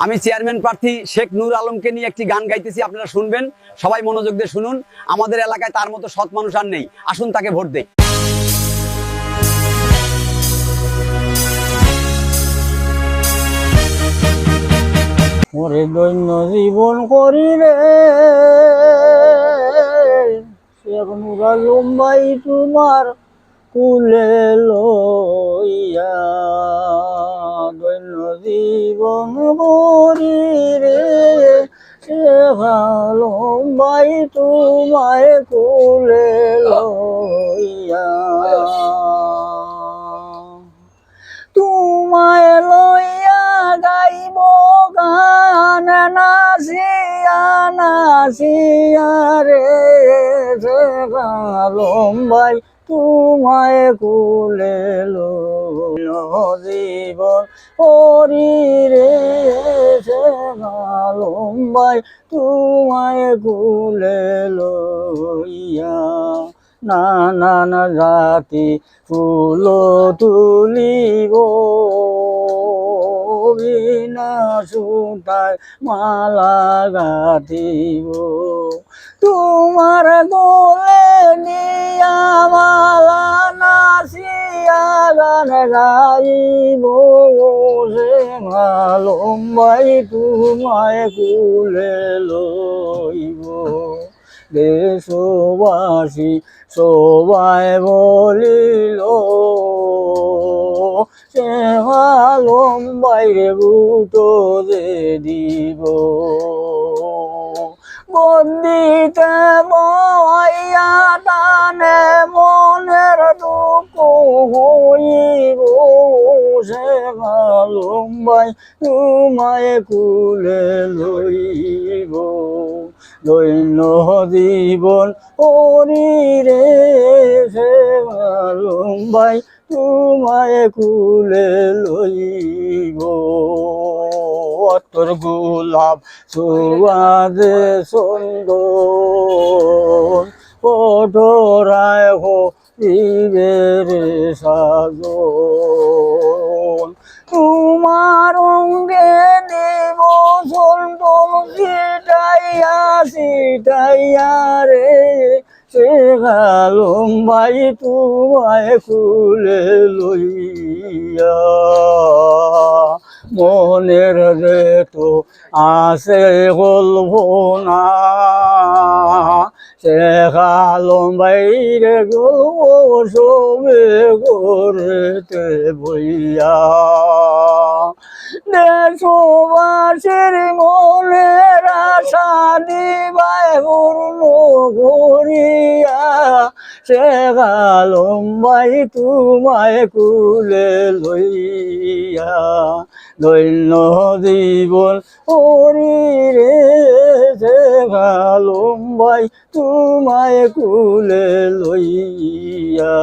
আমি চেয়ারম্যান প্রার্থী শেখ নূর আলমকে নিয়ে একটি গান গাইতেছি, আপনারা শুনবেন। সবাই মনোযোগ দিয়ে শুনুন। আমাদের এলাকায় তার মতো সৎ মানুষ আর নেই, আসুন তাকে ভোট দেই। ওরে দৈন্য জীবন করি রে শেখ নূর আলম ভাই তোমার কুলে লইয়া, দৈন্য জীবন করি রে শেখ আলম ভাই তোমায় কুলে লইয়া, তোমায় লইয়া গাইব গান নাচিয়া নাচিয়া রে শেখ আলম ভাই তোমায় কুলে লইল জীবন করি রে শেখ আলম ভাই তোমায় কুলে লইয়া, নানা জাতি ফুল তুলিব বিনা সুতায় মালা গাঁথিব, তোমার গোলে নিয়া মালা নাচিয়া গান গাইব শেখ আলম ভাই তোমায় কুলে লইব। দেশবাসী সবাই বলিল শেখ আলম ভাইরে বুটো দে দিব, বন্দিতে বইয়া টানে মনের দুঃখ হইব শেখ আলম ভাই তোমায় কুলে লইব, দৈন্য জীবন করি রে শেখ আলম ভাই তোমায় কুলে লইব, তোর গোলাপ সুবাদে সুন্দর পটরায় হইবের সাজন, তোমার অঙ্গে দেব সন্তুল সিটাইয়া সিটাইয়া রে শেখ আলম ভাই তোমায় কুলে লইয়া, মনের যে তো আসে গল্প না শেখ আলম ভাইরে গল্প সবে করতে বইয়া, দেশবাসীর মনের আশা দিবাই পূর্ণ করিয়া শেখ আলম ভাই তোমায় কুলে লইয়া, দৈন্য জীবন করি রে শেখ আলম ভাই তোমায় কুলে লইয়া।